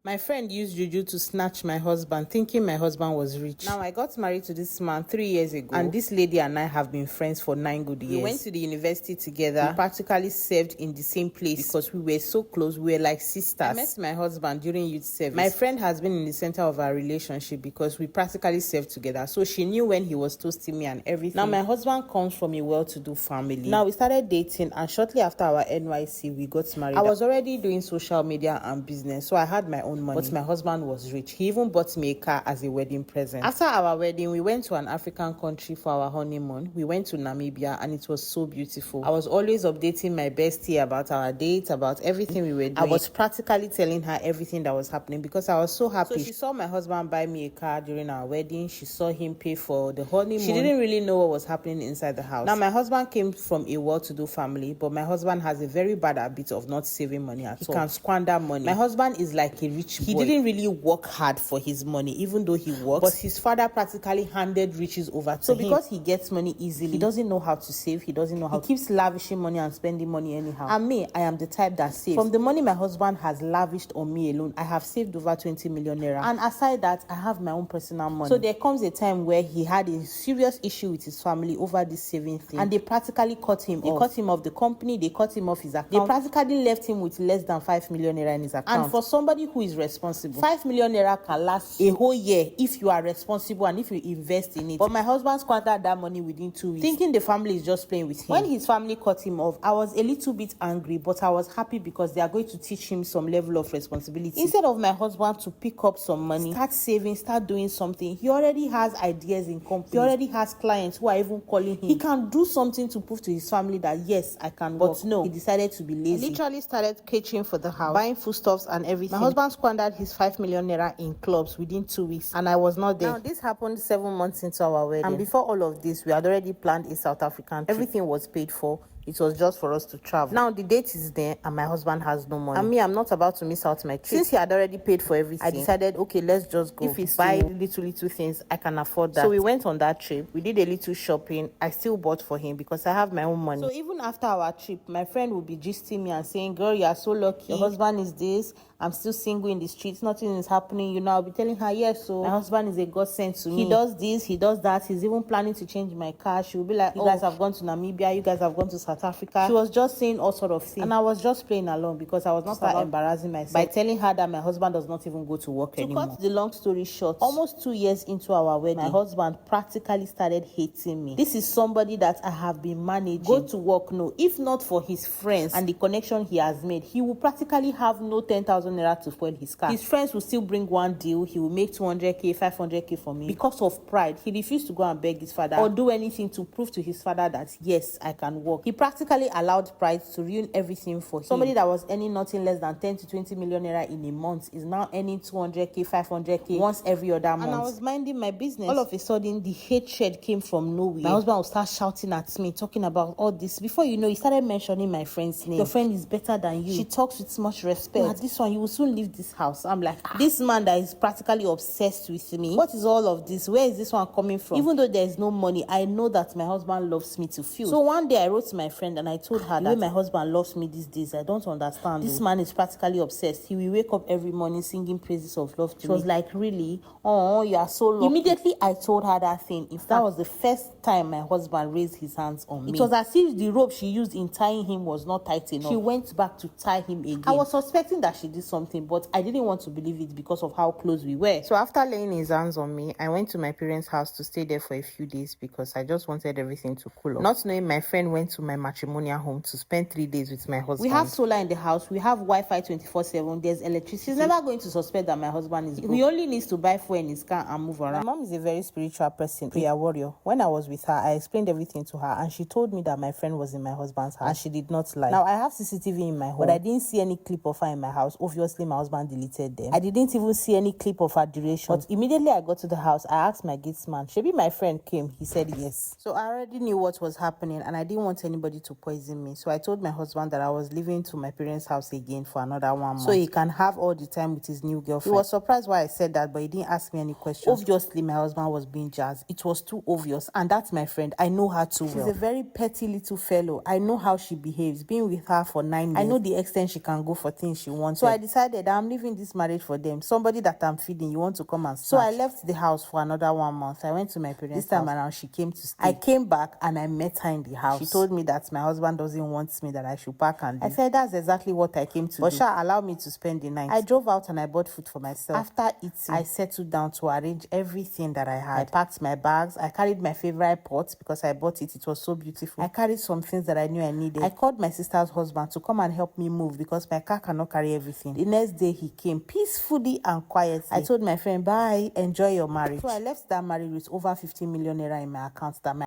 My friend used juju to snatch my husband, thinking my husband was rich. Now, I got married to this man 3 years ago, and this lady and I have been friends for 9 good years. We went to the university together. We practically served in the same place because we were so close. We were like sisters. I met my husband during youth service. My friend has been in the center of our relationship because we practically served together. So she knew when he was toasting me and everything. Now, my husband comes from a well-to-do family. Now, we started dating, and shortly after our NYC, we got married. I was already doing social media and business, so I had my own money, but my husband was rich. He even bought me a car as a wedding present. After our wedding, we went to an African country for our honeymoon. We went to Namibia, and it was so beautiful. I was always updating my bestie about our date, about everything we were doing. I was practically telling her everything that was happening because I was so happy. So she saw my husband buy me a car during our wedding. She saw him pay for the honeymoon. She didn't really know what was happening inside the house. Now, my husband came from a well-to-do family, but my husband has a very bad habit of not saving money at all. He can squander money. My husband is like a rich boy. He didn't really work hard for his money, even though he works, but his father practically handed riches over to him. So because he gets money easily, he doesn't know how to save. He doesn't know how to... He keeps lavishing money and spending money anyhow. And me, I am the type that saves. From the money my husband has lavished on me alone, I have saved over 20 million naira. And aside that, I have my own personal money. So there comes a time where he had a serious issue with his family over this saving thing, and they practically cut him off. They cut him off the company, they cut him off his account. They practically left him with less than 5 million naira in his account. And for somebody who is responsible, 5 million naira can last a whole year if you are responsible and if you invest in it. But my husband squandered that money within 2 weeks, thinking the family is just playing with him. When his family cut him off, I was a little bit angry, but I was happy because they are going to teach him some level of responsibility. Instead of my husband to pick up some money, start saving, start doing something, he already has ideas in company. He already has clients who are even calling him. He can do something to prove to his family that yes, I can work. But no, he decided to be lazy. I literally started catering for the house, buying foodstuffs and everything. My husband squandered his 5 million naira in clubs within 2 weeks, and I was not there. Now, this happened 7 months into our wedding, and before all of this, we had already planned a South African trip. Everything was paid for. It was just for us to travel. Now, the date is there, and my husband has no money. And me, I'm not about to miss out my trip. Since he had already paid for everything, I decided, okay, let's just go. If it's buy little things, I can afford that. So we went on that trip. We did a little shopping. I still bought for him because I have my own money. So even after our trip, my friend would be gisting me and saying, girl, you are so lucky. Your husband is this. I'm still single in the streets. Nothing is happening. You know, I'll be telling her, yes, so my husband is a godsend to me. He does this, he does that. He's even planning to change my car. She will be like, you guys have gone to Namibia. You guys have gone to South Africa. She was just saying all sort of things. And I was just playing along because I was not embarrassing myself by telling her that my husband does not even go to work anymore. To cut the long story short, almost 2 years into our wedding, my husband practically started hating me. This is somebody that I have been managing. Go to work, no. If not for his friends and the connection he has made, he will practically have no 10,000 naira to spoil his car. His friends will still bring one deal. He will make 200k, 500k for me. Because of pride, he refused to go and beg his father or do anything to prove to his father that yes, I can work. He practically allowed pride to ruin everything for him. Somebody that was earning nothing less than 10 to 20 million naira in a month is now earning 200k, 500k once every other month. And I was minding my business. All of a sudden, the hatred came from nowhere. My husband would start shouting at me, talking about all this. Before you know, he started mentioning my friend's name. Your friend is better than you. She talks with much respect. This one, you will soon leave this house. I'm like, this man that is practically obsessed with me. What is all of this? Where is this one coming from? Even though there is no money, I know that my husband loves me to feel. So one day I wrote to my friend and I told her that the way my husband loves me these days, I don't understand. This man is practically obsessed. He will wake up every morning singing praises of love to me. She was like, really? Oh, you are so lucky. Immediately I told her that thing. In fact, that was the first time my husband raised his hands on me. It was as if the rope she used in tying him was not tight enough. She went back to tie him again. I was suspecting that she did something, but I didn't want to believe it because of how close we were. So after laying his hands on me, I went to my parents' house to stay there for a few days because I just wanted everything to cool off. Not knowing, my friend went to my matrimonial home to spend 3 days with my husband. We have solar in the house. We have Wi-Fi 24/7. There's electricity. She's never going to suspect that my husband is broke. He only needs to buy fuel in his car and move around. My mom is a very spiritual person, prayer warrior. When I was with her, I explained everything to her and she told me that my friend was in my husband's house and she did not lie. Now, I have CCTV in my home, but I didn't see any clip of her in my house. Obviously, my husband deleted them. I didn't even see any clip of her duration. But immediately I got to the house, I asked my gate man, maybe my friend came. He said yes. So I already knew what was happening and I didn't want anybody to poison me. So I told my husband that I was leaving to my parents' house again for another 1 month, so he can have all the time with his new girlfriend. He was surprised why I said that, but he didn't ask me any questions. Obviously, my husband was being jazzed. It was too obvious. And that's my friend. I know her too well. She's a very petty little fellow. I know how she behaves. Being with her for 9 years, I know the extent she can go for things she wants. So I decided I'm leaving this marriage for them. Somebody that I'm feeding, you want to come and snatch. So I left the house for another 1 month. I went to my parents' This time around, she came to stay. I came back and I met her in the house. She told me that my husband doesn't want me, that I should pack and leave. I said, that's exactly what I came to do. But Sha allowed me to spend the night. I drove out and I bought food for myself. After eating, I settled down to arrange everything that I had. I packed my bags. I carried my favorite pot because I bought it. It was so beautiful. I carried some things that I knew I needed. I called my sister's husband to come and help me move because my car cannot carry everything. The next day he came peacefully and quietly. I told my friend, bye, enjoy your marriage. So I left that marriage with over 50 million naira in my account that my